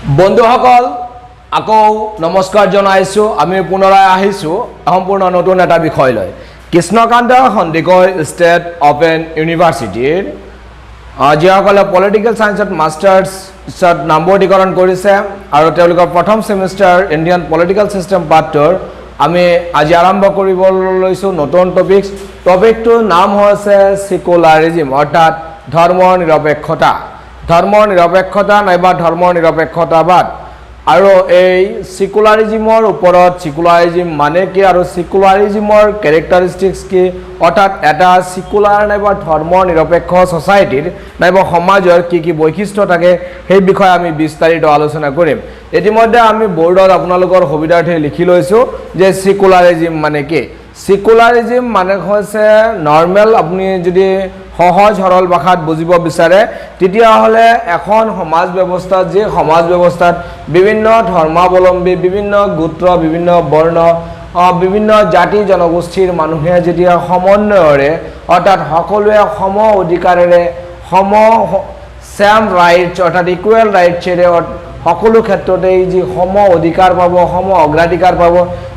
বন্ধুসকল আকৌ নমস্কাৰ জনাইছো আমি পুনৰাই আহিছো সম্পূৰ্ণ নতুন এটা বিষয় লৈ কৃষ্ণকান্ত সন্দিকৈ ষ্টেট ওপেন ইউনিভাৰ্চিটিৰ যিসকলে পলিটিকেল সায়েন্সত মাষ্টাৰ্ছত নামভৰ্তিকৰণ কৰিছে আৰু তেওঁলোকৰ প্ৰথম সেমিষ্টাৰ ইণ্ডিয়ান পলিটিকেল সিস্টেম পাৰ্টৰ আমি আজি আৰম্ভ কৰিব লৈছো নতুন টপিকটোৰ নাম হৈছে সেকুলাৰিজম অৰ্থাৎ ধৰ্ম নিৰপেক্ষতা নাইবা ধৰ্ম নিৰপেক্ষতাবাদ আৰু এই সেকুলাৰিজমৰ ওপৰত সেকুলাৰিজম মানে কি আৰু সেকুলাৰিজমৰ ক্যাৰেক্টাৰিষ্টিক্স কি অৰ্থাৎ এটা সেকুলাৰ নাইবা ধৰ্ম নিৰপেক্ষ সোসাইটিৰ নাইবা সমাজৰ কি বৈশিষ্ট্য থাকে সেই বিষয়ে আমি বিস্তাৰিত আলোচনা কৰিম ইতিমধ্যে আমি বোৰ্ডত আপোনালোকৰ সুবিধাৰ্থে লিখি লৈছো যে সেকুলাৰিজম মানে কি সেকুলাৰিজম মানে হৈছে নৰ্মেল আপুনি যদি সহজ সৰল ভাষাত বুজিব বিচাৰে তেতিয়া হলে এখন সমাজ ব্যৱস্থা যে সমাজ ব্যৱস্থাত বিভিন্ন ধৰ্মাৱলম্বী বিভিন্ন গোত্ৰ বিভিন্ন বৰ্ণ বিভিন্ন জাতি জনগোষ্ঠীৰ মানুহে যেতিয়া সমন্বয়ৰে অৰ্থাৎ সকলোৱে সম অধিকাৰেৰে সেম ৰাইটছ অৰ্থাৎ ইকুৱেল ৰাইটছেৰে সকলো ক্ষেত্ৰতে যি সম অধিকাৰ পাব সম অগ্ৰাধিকাৰ পাব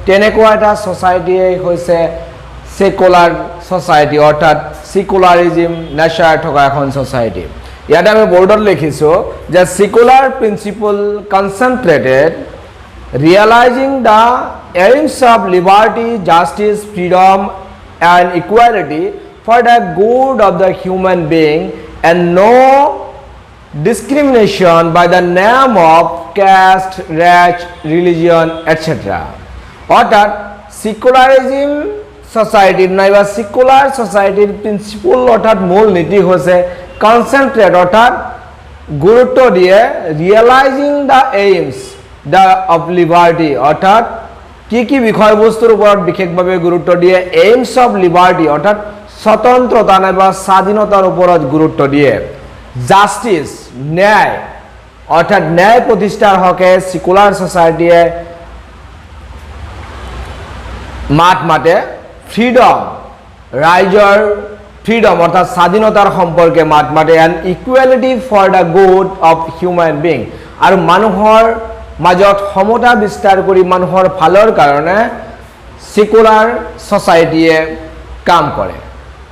তেনেকুৱা এটা সোসাইটিয়ে হৈছে সেকুলাৰ সোসাইটি অৰ্থাৎ সেকুলাৰিজম নেচাৰ থকা এখন সোসাইটি ইয়াতে আমি বোৰ্ডত লিখিছো যে secular principle concentrated realizing the aims of liberty justice freedom and equality for the good of the human being and no discrimination by the name of caste, race, religion, etc. অর্থাৎ secularism সোসাইটির নাইবা secular সোসাইটির principle অর্থাৎ মূল নীতি হচ্ছে concentrate অর্থাৎ গুরুত্ব দিয়ে realising the aims the of liberty অর্থাৎ কি বিষয়বস্তুর উপর বিশেষভাবে গুরুত্ব দিয়ে এইমস অফ লিবার্টি অর্থাৎ স্বতন্ত্রতা নাইবা স্বাধীনতার উপর গুরুত্ব দিয়ে জাস্টিস ন্যায় অর্থাৎ ন্যায় প্রতিষ্ঠার হকে সেকুলার সোসাইটিয়ে মাতে ফ্রিডম রাইজর ফ্রিডম অর্থাৎ স্বাধীনতার সম্পর্কে মাতে and equality for the good of human being আৰ মানুহৰ মাজত সমতা বিস্তাৰ কৰি মানুহৰ ভালৰ কাৰণে সেকুলাৰ সোসাইটিয়ে কাম কৰে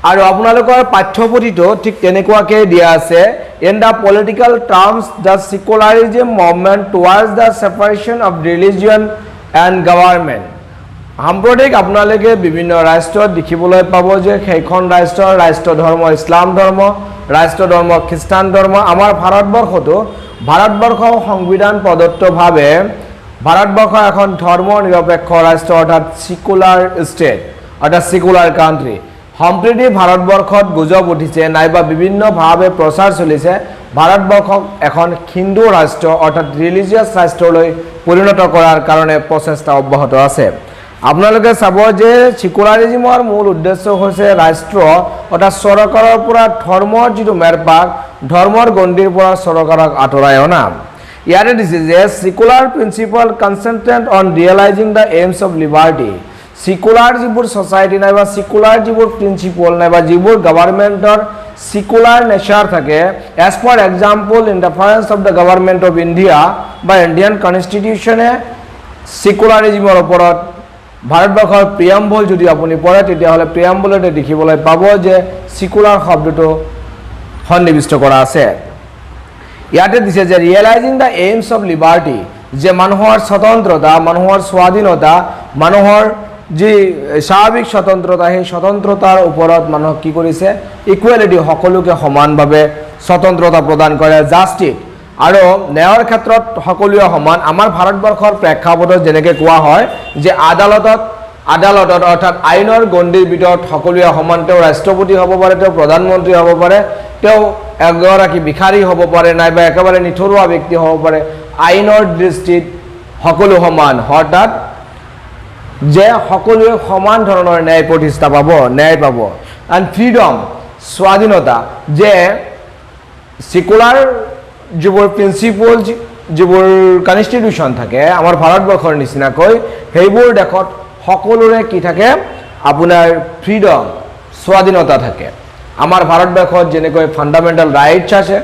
আৰু আপোনালোকৰ পাঠ্যপুথিটো ঠিক তেনেকুৱাকে দিয়া আছে in the political terms the secularism movement towards the separation of religion and government সাম্প্ৰতিক আপোনালোকে বিভিন্ন ৰাষ্ট্ৰত দেখিবলৈ পাব যে সেইখন ৰাষ্ট্ৰ ধৰ্ম ইছলাম ধৰ্ম ৰাষ্ট্ৰ ধৰ্ম খ্ৰীষ্টান ধৰ্ম আমাৰ ভাৰতবৰ্ষ সংবিধান প্ৰদত্তভাৱে ভাৰতবৰ্ষ এখন ধৰ্ম নিৰপেক্ষ ৰাষ্ট্ৰ অৰ্থাৎ সেকুলাৰ ষ্টেট অৰ্থাৎ সেকুলাৰ কান্ট্ৰি সম্প্ৰতি ভাৰতবৰ্ষত গুজব উঠিছে নাইবা বিভিন্নভাৱে প্ৰচাৰ চলিছে ভাৰতবৰ্ষক এখন হিন্দু ৰাষ্ট্ৰ অৰ্থাৎ ৰিলিজিয়াছ ৰাষ্ট্ৰলৈ পৰিণত কৰাৰ কাৰণে প্ৰচেষ্টা অব্যাহত আছে আপোনালোকে চাব যে সেকুলাৰিজমৰ মূল উদ্দেশ্য হৈছে ৰাষ্ট্ৰ অৰ্থাৎ চৰকাৰৰ পৰা ধৰ্মৰ যিটো মেৰপাক ধৰ্মৰ গণ্ডিৰ পৰা চৰকাৰক আঁতৰাই অনা ইয়াতে দিছে যে secular principle concentrate on realizing the aims of liberty secular যিবোৰ সোসাইটি নাইবা সেকুলাৰ যিবোৰ প্ৰিন্সিপল নাইবা যিবোৰ গভৰ্নমেন্টৰ সেকুলাৰ নেচাৰ থাকে as for example interference of the government of India বা ইন্ডিয়ান কনস্টিটিউশনে সেকুলাৰিজমৰ ওপৰত ভাৰতবৰ্ষৰ প্ৰিয়াম্বল যদি আপুনি পঢ়ে তেতিয়াহ'লে প্ৰিয়াম্বলতে দেখিবলৈ পাব যে সেকুলাৰ শব্দটো সন্নিবিষ্ট কৰা আছে ইয়াতে দিছে যে ৰিয়েলাইজিং দ্য এইমছ অফ লিবাৰ্টি যে মানুহৰ স্বতন্ত্ৰতা মানুহৰ স্বাধীনতা মানুহৰ যি স্বাভাৱিক স্বতন্ত্ৰতা সেই স্বতন্ত্ৰতাৰ ওপৰত মানুহ কি কৰিছে ইকুৱেলিটি সকলোকে সমানভাৱে স্বতন্ত্ৰতা প্ৰদান কৰে জাস্টিস আৰু ন্যায়ৰ ক্ষেত্ৰত সকলোৱে সমান আমাৰ ভাৰতবৰ্ষৰ প্ৰেক্ষাপটত যেনেকৈ কোৱা হয় যে আদালতত অৰ্থাৎ আইনৰ গণ্ডিৰ ভিতৰত সকলোৱে সমান তেওঁ ৰাষ্ট্ৰপতি হ'ব পাৰে তেওঁ প্ৰধানমন্ত্ৰী হ'ব পাৰে তেওঁ এগৰাকী ভিখাৰী হ'ব পাৰে নাইবা একেবাৰে নিথৰুৱা ব্যক্তি হ'ব পাৰে আইনৰ দৃষ্টিত সকলো সমান অৰ্থাৎ যে সকলোৱে সমান ধৰণৰ ন্যায় প্ৰতিষ্ঠা পাব এণ্ড ফ্ৰীডম স্বাধীনতা যে সেকুলাৰ যিবোৰ প্ৰিন্সিপল যিবোৰ কনস্টিটিউশন থাকে আমাৰ ভাৰতবৰ্ষৰ নিচিনাকৈ সেইবোৰ দেখত সকলোৰে কি থাকে আপোনাৰ ফ্ৰীডম স্বাধীনতা থাকে আমাৰ ভাৰতবৰ্ষত যেনেকৈ ফান্ডামেন্টাল ৰাইটছ আছে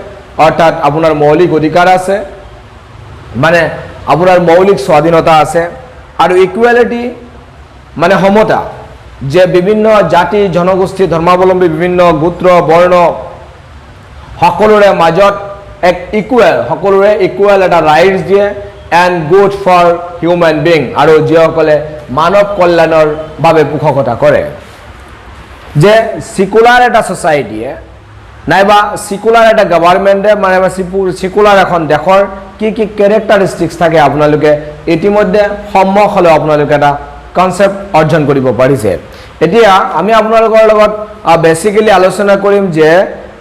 অৰ্থাৎ আপোনাৰ মৌলিক অধিকাৰ আছে মানে আপোনাৰ মৌলিক স্বাধীনতা আছে আৰু ইকুৱেলিটি মানে সমতা যে বিভিন্ন জাতি জনগোষ্ঠী ধৰ্মাৱলম্বী বিভিন্ন গোত্ৰ বৰ্ণ সকলোৰে মাজত এক সকলোৰে ইকুৱেল এটা ৰাইটছ দিয়ে and good for human being আৰু যিসকলে মানৱ কল্যাণৰ বাবে পোষকতা কৰে যে সিকুলাৰ এটা ছ'চাইটিয়ে নাইবা সিকুলাৰ এটা গভৰ্ণমেণ্টে মানে সিকুলাৰ এখন দেশৰ কি কি কেৰেক্টাৰিষ্টিক্স থাকে আপোনালোকে ইতিমধ্যে সম্যক হ'লেও আপোনালোকে এটা কনচেপ্ট অৰ্জন কৰিব পাৰিছে এতিয়া আমি আপোনালোকৰ লগত বেসিক্যালি আলোচনা কৰিম যে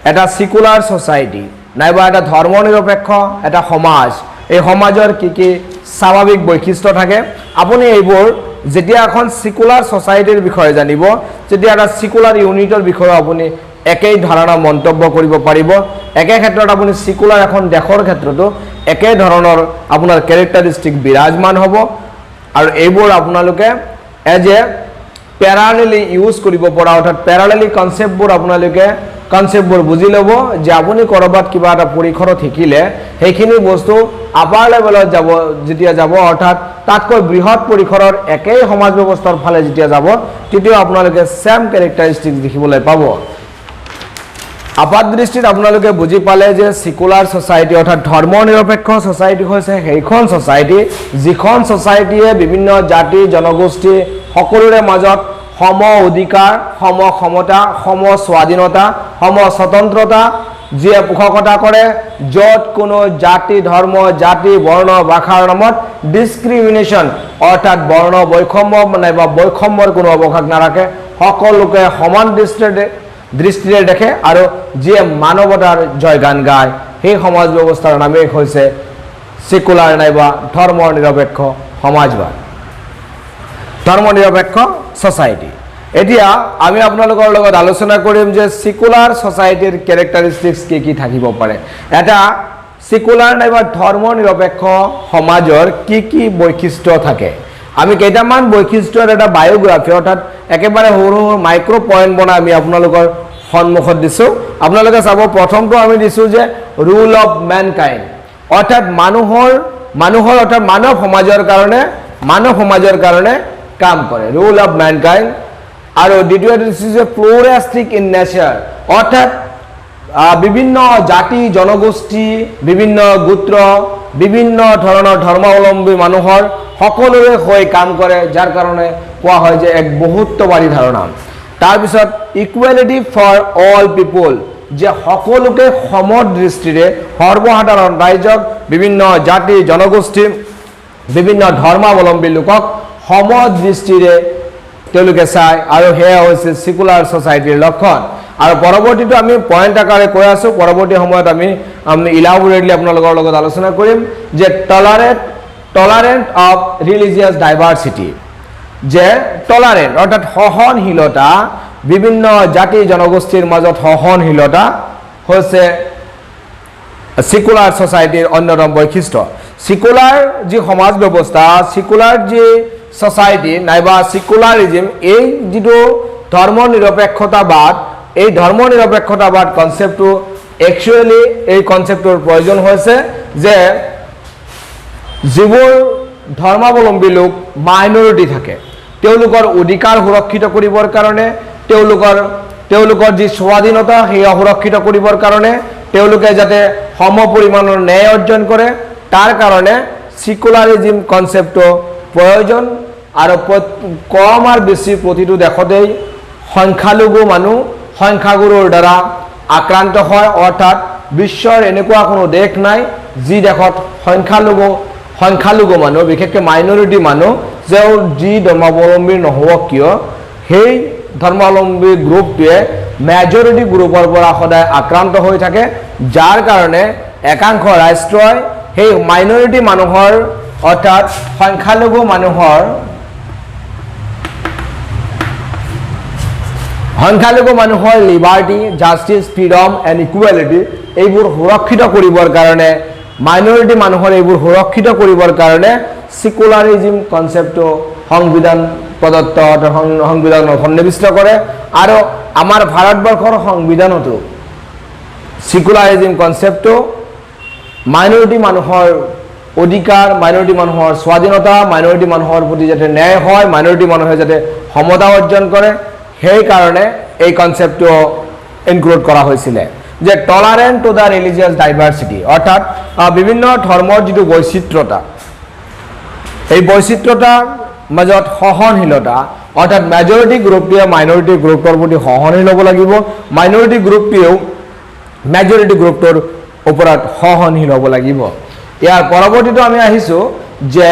এটা সিকুলাৰ ছ'চাইটি নাইবা এটা ধৰ্মনিৰপেক্ষ এটা সমাজ এই সমাজৰ কি কি স্বাভাৱিক বৈশিষ্ট্য থাকে আপুনি এইবোৰ যেতিয়া এখন সিকুলাৰ ছ'চাইটিৰ বিষয়ে জানিব যেতিয়া এটা সিকুলাৰ ইউনিটৰ বিষয়ে আপুনি একেই ধাৰণা মন্তব্য কৰিব পাৰিব একে ক্ষেত্ৰত আপুনি সিকুলাৰ এখন দেশৰ ক্ষেত্ৰতো একে ধৰণৰ আপোনাৰ কেৰেক্টাৰিষ্টিক বিৰাজমান হ'ব আৰু এইবোৰ আপোনালোকে এজ এ প্যাৰালেলি ইউজ কৰিব পৰা অৰ্থাৎ প্যাৰালেলি কনসেপ্টবোৰ বুজি ল'ব যে আপুনি কৰবাত কিবা এটা পৰিসৰত শিকিলে সেইখিনি বস্তু আপাৰ লেভেলত যাব যেতিয়া যাব অৰ্থাৎ তাতকৈ বৃহৎ পৰিসৰৰ একেই সমাজ ব্যৱস্থাৰ ফালে যেতিয়া যাব তেতিয়া আপোনালোকে সেম কেৰেক্টাৰিষ্টিক্স দেখিবলৈ পাব আপাত দৃষ্টিত আপোনালোকে বুজি পালে যে সিকুলাৰ ছ'চাইটি অৰ্থাৎ ধৰ্মনিৰপেক্ষ ছ'চাইটি হৈছে সেইখন ছ'চাইটি যিখন ছ'চাইটিয়ে বিভিন্ন জাতি জনগোষ্ঠী সকলোৰে মাজত সম অধিকাৰ সম ক্ষমতা সম স্বাধীনতা সম স্বতন্ত্ৰতা যিয়ে পোষকতা কৰে য'ত কোনো জাতি ধৰ্ম জাতি বৰ্ণ ভাষাৰ নামত ডিছক্ৰিমিনেশ্যন অৰ্থাৎ বৰ্ণ বৈষম্য নাইবা বৈষম্যৰ কোনো অৱকাশ নাৰাখে সকলোকে সমান দৃষ্টিৰে দেখে আৰু যিয়ে মানৱতাৰ জয়গান গায় সেই সমাজ ব্যৱস্থাৰ নামেই হৈছে সিকুলাৰ নাইবা ধৰ্মনিৰপেক্ষ সমাজবাদ ধৰ্মনিৰপেক্ষ ছ'চাইটি এতিয়া আমি আপোনালোকৰ লগত আলোচনা কৰিম যে সিকুলাৰ ছ'চাইটিৰ কেৰেক্টাৰিষ্টিক্স কি কি থাকিব পাৰে এটা সিকুলাৰ নাইবা ধৰ্মনিৰপেক্ষ সমাজৰ কি কি বৈশিষ্ট্য থাকে আমি কেইটামান বৈশিষ্ট্যৰ এটা বায়োগ্ৰাফি অৰ্থাৎ একেবাৰে সৰু সৰু মাইক্ৰ' পইণ্ট বনাই আমি আপোনালোকৰ সন্মুখত দিছোঁ আপোনালোকে চাব প্ৰথমটো আমি দিছোঁ যে ৰুল অফ মেনকাইণ্ড অৰ্থাৎ মানুহৰ অৰ্থাৎ মানৱ সমাজৰ কাৰণে কাম কৰে ৰুল অফ মেনকাইণ্ড আৰু দ্বিতীয়টো দিছোঁ যে প্লুৰালিষ্টিক ইন নেচাৰ অৰ্থাৎ বিভিন্ন জাতি জনগোষ্ঠী বিভিন্ন গোত্ৰ বিভিন্ন ধৰণৰ ধৰ্মাৱলম্বী মানুহৰ সকলোৰে হৈ কাম কৰে যাৰ কাৰণে কোৱা হয় যে এক বহুত্ববাদী ধাৰণা তাৰপিছত ইকুৱেলিটি ফৰ অল পিপল যে সকলোকে সম দৃষ্টিৰে সৰ্বসাধাৰণ ৰাইজক বিভিন্ন জাতি জনগোষ্ঠী বিভিন্ন ধৰ্মাৱলম্বী লোকক সম দৃষ্টিৰে তেওঁলোকে চায় আৰু সেয়া হৈছে সিকুলাৰ ছ'চাইটিৰ লক্ষণ আৰু পৰৱৰ্তীটো আমি পইণ্ট আকাৰে কৈ আছোঁ পৰৱৰ্তী সময়ত আমি ইলাবোৰেটলি আপোনালোকৰ লগত আলোচনা কৰিম যে টলাৰেণ্ট অফ ৰিলিজিয়াছ ডাইভাৰ্চিটি যে টলাৰেণ্ট অৰ্থাৎ সহনশীলতা বিভিন্ন জাতি জনগোষ্ঠীৰ মাজত সহনশীলতা হৈছে সিকুলাৰ ছ'চাইটিৰ অন্যতম বৈশিষ্ট্য সিকুলাৰ যি সমাজ ব্যৱস্থা সিকুলাৰ যি ছ'চাইটি নাইবা সিকুলাৰিজিম এই যিটো ধৰ্মনিৰপেক্ষতাবাদ এই ধৰ্মনিৰপেক্ষতাবাদ কনচেপ্টটো একচুৱেলি এই কনচেপ্টৰ প্ৰয়োজন হৈছে যে যিবোৰ ধৰ্মাৱলম্বী লোক মাইনৰিটি থাকে তেওঁলোকৰ অধিকাৰ সুৰক্ষিত কৰিবৰ কাৰণে তেওঁলোকৰ যি স্বাধীনতা সেই সুৰক্ষিত কৰিবৰ কাৰণে তেওঁলোকে যাতে সম পৰিমাণৰ ন্যায় অৰ্জন কৰে তাৰ কাৰণে সিকুলাৰিজিম কনচেপ্টটো প্ৰয়োজন আৰু কম আৰু বেছি প্ৰতিটো দেশতেই সংখ্যালঘু মানুহ সংখ্যাগুৰুৰ দ্বাৰা আক্ৰান্ত হয় অৰ্থাৎ বিশ্বৰ এনেকুৱা কোনো দেশ নাই যি দেশত সংখ্যালঘু মানুহ বিশেষকৈ মাইনৰিটি মানুহ যেও যি ধৰ্মাৱলম্বী নহওক কিয় সেই ধৰ্মাৱলম্বী গ্ৰুপটোৱে মেজৰিটি গ্ৰুপৰ পৰা সদায় আক্ৰান্ত হৈ থাকে যাৰ কাৰণে একাংশ ৰাষ্ট্ৰই সেই মাইনৰিটি মানুহৰ অৰ্থাৎ সংখ্যালঘু মানুহৰ liberty justice freedom and equality এইবোৰ সুৰক্ষিত কৰিবৰ কাৰণে মাইনৰিটি মানুহৰ এইবোৰ সুৰক্ষিত কৰিবৰ কাৰণে সিকুলাৰিজিম কনচেপ্টটো সংবিধান প্ৰদত্ত সংবিধানত সন্নিৱিষ্ট কৰে আৰু আমাৰ ভাৰতবৰ্ষৰ সংবিধানতো সিকুলাৰিজিম কনচেপ্টটো মাইনৰিটি মানুহৰ অধিকাৰ মাইনৰিটি মানুহৰ স্বাধীনতা মাইনৰিটি মানুহৰ প্ৰতি যাতে ন্যায় হয় মাইনৰিটি মানুহে যাতে সমতা অৰ্জন কৰে সেই কাৰণে এই কনসেপ্টটো ইনক্লুড কৰা হৈছিল যে টলাৰেন্ট টু দা ৰিলিজিয়াছ ডাইভাৰ্সিটি অৰ্থাৎ বিভিন্ন ধৰ্মৰ যেটো বৈচিত্ৰতা এই বৈচিত্ৰতাৰ মাজত সহনশীলতা অৰ্থাৎ মেজৰিটি গ্ৰুপটোৱে মাইনৰিটি গ্ৰুপৰ প্ৰতি সহনশীল হ'ব লাগিব মাইনৰিটি গ্ৰুপটোৱেও মেজৰিটি গ্ৰুপটোৰ ওপৰত সহনশীল হ'ব লাগিব ইয়াৰ পৰৱৰ্তীটো আমি আহিছো যে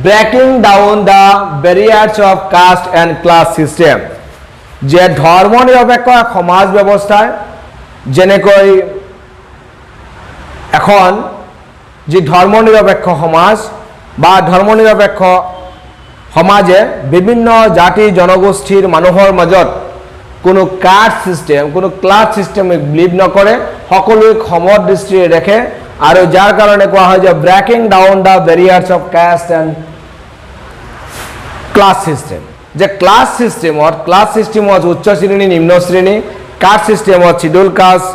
breaking down the barriers of caste and class system যে ধৰ্ম নিৰপেক্ষ সমাজ ব্যৱস্থাৰ যেনেকৈ এখন যি ধৰ্ম নিৰপেক্ষ সমাজ বা ধৰ্ম নিৰপেক্ষ সমাজে বিভিন্ন জাতি জনগোষ্ঠীৰ মানুহৰ মাজত কোনো কাষ্ট সিস্টেম কোনো ক্লাছ সিস্টেমক বিলিভ নকৰে সকলোক সমদৃষ্টিৰে দেখে আৰু যাৰ কাৰণে কোৱা হয় যে breaking down the barriers of caste and class system যে ক্লাছ সিস্টেমত উচ্চ শ্ৰেণী নিম্ন শ্ৰেণী কাষ্ট সিস্টেমত schedule caste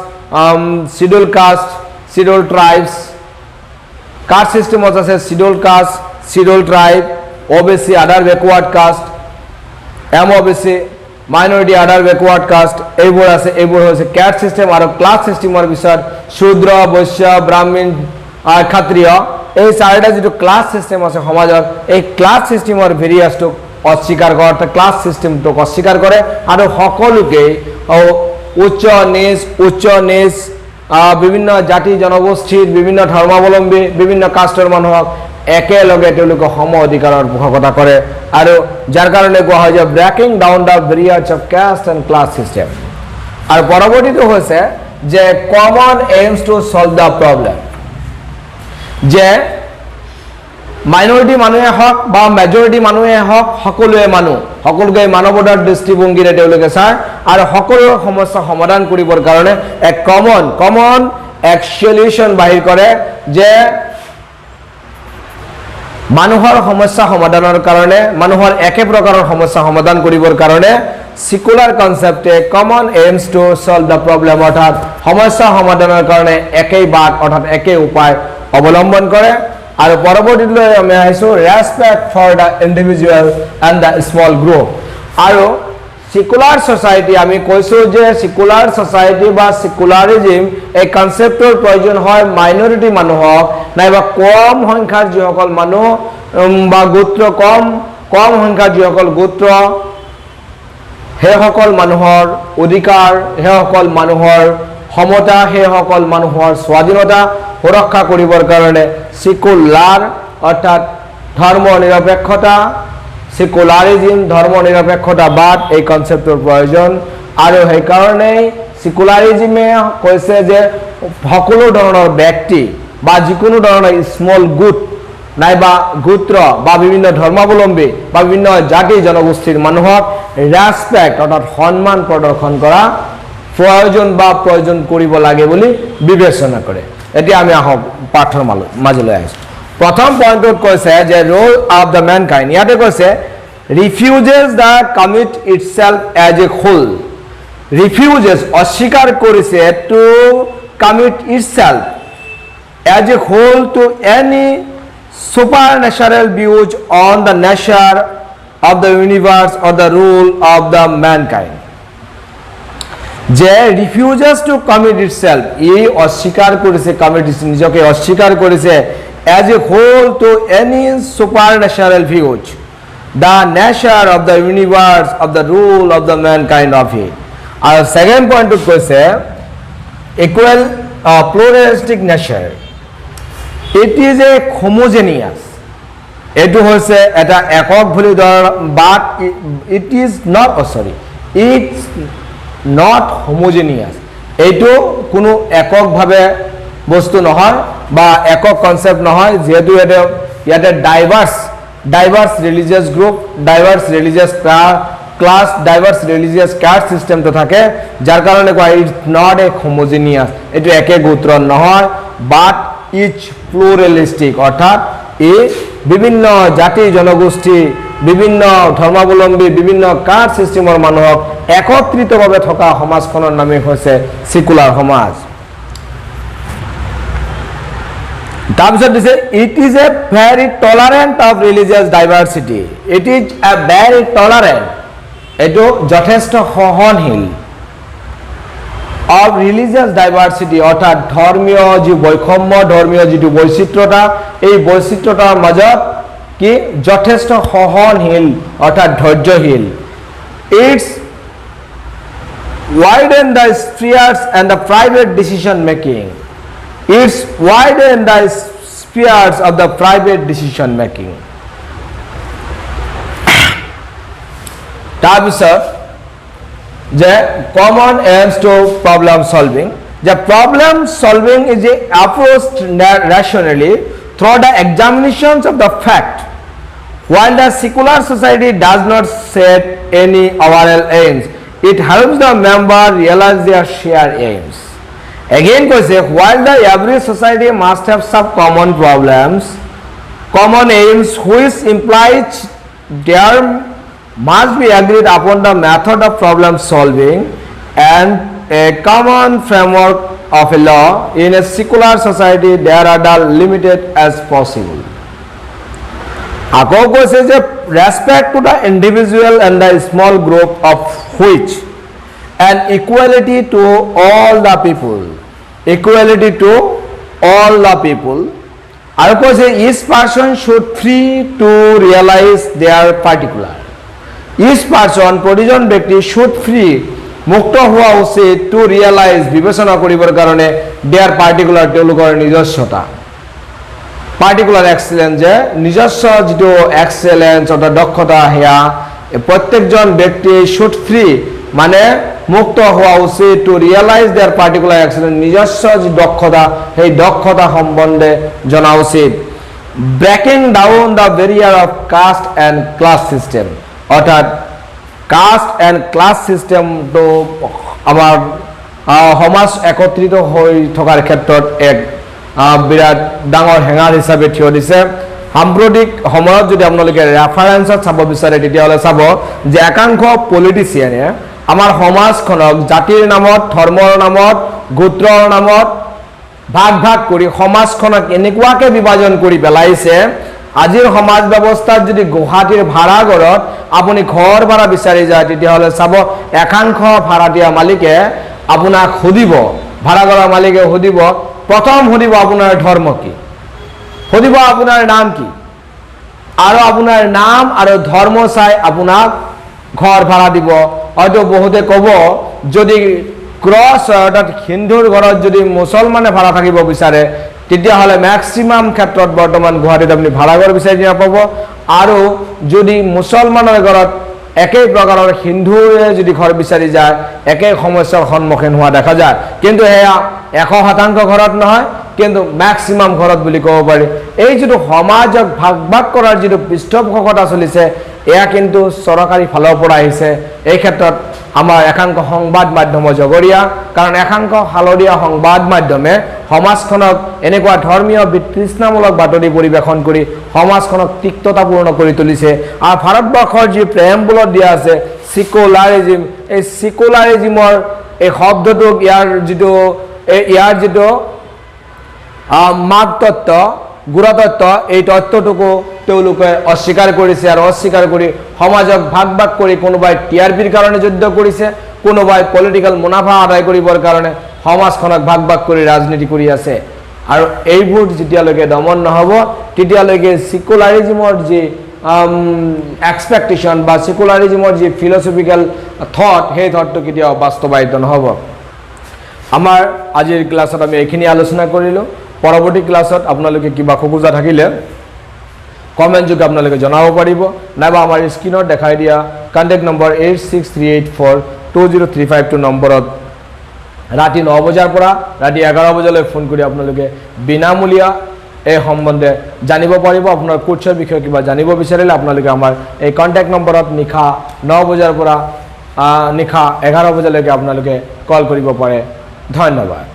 schedule tribes caste সিস্টেমত আছে schedule caste schedule tribe OBC other backward caste MOBC minority other backward caste এইবোৰ আছে এইবোৰ হৈছে কাষ্ট সিস্টেম আৰু ক্লাছ সিস্টেমৰ পিছত শূদ্ৰ বৈশ্য ব্ৰাহ্মণ ক্ষত্ৰিয় এই চাৰিটা যেটো ক্লাছ সিস্টেম আছে সমাজৰ এই ক্লাছ সিস্টেমৰ ভেৰিয়াছটো অস্বীকাৰ কৰে অৰ্থাৎ ক্লাছ সিস্টেমটো অস্বীকাৰ কৰে আৰু সকলোকে উচ্চ নিচ বিভিন্ন জাতি জনগোষ্ঠীৰ বিভিন্ন ধৰ্মাৱলম্বী বিভিন্ন কাষ্টৰ মানুহক একেলগে তেওঁলোকে সম অধিকাৰৰ পোষকতা কৰে আৰু যাৰ কাৰণে কোৱা হয় যে breaking down the barriers of caste and class system আৰু পৰৱৰ্তীটো হৈছে যে common aims to solve the problem যে মাইনৰিটি মানুহে হওক বা মেজৰিটি মানুহে হওক সকলোৱে সকলোকে মানৱতাৰ দৃষ্টিভংগীৰে তেওঁলোকে চায় আৰু সকলো সমস্যা সমাধান কৰিবৰ কাৰণে এক কমন এক সলিউশন বাহিৰ কৰে যে মানুহৰ সমস্যা সমাধানৰ কাৰণে মানুহৰ একে প্ৰকাৰৰ সমস্যা সমাধান কৰিবৰ কাৰণে সিকুলাৰ কনসেপ্টে common aims to solve the problem অৰ্থাৎ সমস্যা সমাধানৰ কাৰণে একেই বাট অৰ্থাৎ একে উপায় অৱলম্বন কৰে আৰু পৰৱৰ্তীলৈ আমি আহিছো respect for the individual and the small group আৰু সিকুলাৰ সোসাইটি আমি কৈছো যে সিকুলাৰ সোসাইটি বা সিকুলাৰিজম এই কনসেপ্টৰ প্ৰয়োজন হয় মাইনৰিটি মানুহক নাইবা কম সংখ্যাৰ যিসকল মানুহ বা গোত্ৰ কম সংখ্যাৰ যিসকল গোত্ৰ হেসকল মানুহৰ অধিকাৰ হেসকল মানুহৰ সমতা হেসকল মানুহৰ স্বাধীনতা সুৰক্ষা কৰিবৰ কাৰণে সিকুলাৰ অৰ্থাৎ ধৰ্ম নিৰপেক্ষতা সিকুলাৰিজম ধৰ্ম নিৰপেক্ষতাবাদ এই কনসেপ্টৰ প্ৰয়োজন আৰু সেই কাৰণে সিকুলাৰিজমে কৈছে যে সকলো ধৰণৰ ব্যক্তি বা যিকোনো ধৰণৰ স্মল গুট নাইবা গোত্ৰ বা বিভিন্ন ধৰ্মাৱলম্বী বা বিভিন্ন জাতি জনগোষ্ঠীৰ মানুহক ৰেসপেক্ট অৰ্থাৎ সন্মান প্ৰদৰ্শন কৰা প্ৰয়োজন কৰিব লাগে বুলি বিবেচনা কৰে এতিয়া আমি আহক পাঠৰ মাজলৈ আহিছো প্ৰথম পইণ্টত কৈছে যে ৰোল অফ দ্য ম্যানকাইণ্ড ইয়াতে কৈছে refuses the commit itself as a whole refuses অস্বীকাৰ কৰিছে to commit itself as a whole to any supernatural views on the nature of the universe or the rule of the mankind যে refuses to commit itself এই অস্বীকাৰ কৰিছে commit নিজকে অস্বীকাৰ কৰিছে as a whole to any supernatural views the nature of the universe of the rule of the mankind of it আৰু second point to কৈছে equal pluralistic nature it is a homogeneous এটো হৈছে এটা একক বুলি but it is not it's not homogeneous এইটো কোনো এককভাৱে বস্তু নহয় বা একক কনসেপ্ট নহয় যেহেতু ইয়াতে diverse religious group diverse religious class diverse religious caste system তো থাকে যার কারণে কয় ইটস নট এ হোমোজেনিয়াস এটো একে গোত্র নহয় বাট ইচ প্লুরালিস্টিক অর্থাৎ এই বিভিন্ন জাতি জনগোষ্ঠী বিভিন্ন ধৰ্মাৱলম্বী বিভিন্ন কাষ্ট সিস্টেমৰ মানুহক একত্ৰিতভাৱে থকা সমাজখনৰ নামে হৈছে সিকুলাৰ সমাজ তাৰপিছত দিছে it is a very tolerant of religious diversity it is a very tolerant এইটো যথেষ্ট সহনশীল অফ ৰিলিজিয়াছ ডাইভাৰ্চিটি অৰ্থাৎ ধৰ্মীয় যি বৈষম্য ধৰ্মীয় যিটো বৈচিত্ৰতা এই বৈচিত্ৰতাৰ মাজত কি যথেষ্ট সহনশীল অৰ্থাৎ ধৈৰ্যশীল it's widen the spheres and the private decision making it's widen the spheres of the private decision making তাৰপিছত যে common aims to problem solving the problem solving is approached rationally through the examinations of the fact while the secular society does not set any overall aims it helps the member realize their shared aims again koise while the every society must have some common problems common aims which implies there must be agreed upon the method of problem solving and a common framework of a law in a secular society there are the limited as possible আকৌ কৈছে যে respect to the individual and the small group of which and equality to all the people equality to all the people আৰু কৈছে each person should free to realize their particular each person প্ৰতিজন ব্যক্তি should free মুক্ত হোৱা উচিত to realize বিবেচনা কৰিবৰ কাৰণে their particular তেওঁলোকৰ নিজস্বতা particular excellence যে নিজস্ব যেটো এক্সেলেন্স অৰ্থাৎ দক্ষতা হেয়া প্ৰত্যেকজন ব্যক্তি should free মানে মুক্ত হওয়া উচিত to realize their particular excellence নিজস্ব যে দক্ষতা সেই দক্ষতা সম্বন্ধে জানা উচিত breaking down the barrier of caste and class system অর্থাৎ caste and class system তো আমাৰ সমাজ একত্ৰিত হৈ থকাৰ ক্ষেত্ৰত এক বিৰাট ডাঙৰ হেঙাৰ হিচাপে থিয় দিছে সাম্প্ৰতিক সময়ত যদি আপোনালোকে ৰেফাৰেন্সত চাব বিচাৰে তেতিয়াহ'লে চাব যে একাংশ পলিটিচিয়ানে আমাৰ সমাজখনক জাতিৰ নামত ধৰ্মৰ নামত গোত্ৰৰ নামত ভাগ ভাগ কৰি সমাজখনক এনেকুৱাকে বিভাজন কৰি পেলাইছে আজিৰ সমাজ ব্যৱস্থাত যদি গুৱাহাটীৰ ভাড়াঘৰত আপুনি ঘৰ ভাড়া বিচাৰি যায় তেতিয়াহ'লে চাব একাংশ ভাড়াতীয়া মালিকে আপোনাক সুধিব ভাড়াঘৰৰ মালিকে সুধিব প্ৰথম সুধিব আপোনাৰ ধৰ্ম কি সুধিব আপোনাৰ নাম কি আৰু আপোনাৰ নাম আৰু ধৰ্ম চাই আপোনাক ঘৰ ভাড়া দিব হয়তো বহুতে ক'ব যদি ক্ৰছ অৰ্থাৎ হিন্দুৰ ঘৰত যদি মুছলমানে ভাড়া থাকিব বিচাৰে তেতিয়াহ'লে ম্যাক্সিমাম ক্ষেত্ৰত বৰ্তমান গুৱাহাটীত আপুনি ভাড়াঘৰ বিচাৰি নাপাব আৰু যদি মুছলমানৰ ঘৰত একেই প্ৰকাৰৰ হিন্দুৱে যদি ঘৰ বিচাৰি যায় একেই সমস্যাৰ সন্মুখীন হোৱা দেখা যায় কিন্তু এয়া 100% ঘৰত নহয় কিন্তু ম্যাক্সিমাম ঘৰত বুলি ক'ব পাৰি এই যেটো সমাজক ভাগ ভাগ কৰাৰ যেটো পৃষ্ঠপোষকতা চলিছে এয়া কিন্তু চৰকাৰী ফালৰ পৰা আহিছে এই ক্ষেত্ৰত আমাৰ একাংশ সংবাদ মাধ্যমৰ জগৰীয়া কাৰণ একাংশ হালৰীয়া সংবাদ মাধ্যমে সমাজখনক এনেকুৱা ধৰ্মীয় বিতৃষ্ণামূলক বাতৰি পৰিবেশন কৰি সমাজখনক তিক্ততাপূৰ্ণ কৰি তুলিছে আৰু ভাৰতবৰ্ষৰ যি প্ৰেমবুলত দিয়া আছে সিকুলাৰিজম এই সিকুলাৰিজমৰ এই শব্দটোক ইয়াৰ যেটো মাগতত্ত্ব গুৰুতত্ত্ব এই তত্ত্বটোকো তেওঁলোকে অস্বীকাৰ কৰিছে আৰু অস্বীকাৰ কৰি সমাজক ভাগ ভাগ কৰি কোনোবাই টিআৰপিৰ কাৰণে যুদ্ধ কৰিছে কোনোবাই পলিটিক্যাল মুনাফা আদায় কৰিবৰ কাৰণে সমাজখনক ভাগ ভাগ কৰি ৰাজনীতি কৰি আছে আৰু এইবোৰ যেতিয়ালৈকে দমন নহব তেতিয়ালৈকে সিকুলাৰিজমৰ যি এক্সপেক্টেশন বা সিকুলাৰিজমৰ যি ফিলসফিক্যাল থট সেই থটটো কেতিয়াও বাস্তৱায়িত নহব আমাৰ আজিৰ ক্লাছত আমি এইখিনি আলোচনা কৰিলো পৰৱৰ্তী ক্লাছত আপোনালোকে কিবা খোজা থাকিলে কমেন্ট যোগে আপোনালোকে জনাব পাৰিব নাইবা আমাৰ স্ক্ৰিনত দেখাই দিয়া কন্টাক্ট নম্বৰ 8638420352 নম্বৰত ৰাতি 9 বজাৰ পৰা ৰাতি 11 বজালৈ ফোন কৰি আপোনালোকে বিনামূলীয়া এই সম্বন্ধে জানিব পাৰিব আপোনাৰ কোৰ্সৰ বিষয়ে কিবা জানিব বিচাৰিলে আপোনালোকে আমাৰ এই কন্টাক্ট নম্বৰত নিখা 9 বজাৰ পৰা নিখা 11 বজালৈকে আপোনালোকে কল কৰিব পাৰে ধন্যবাদ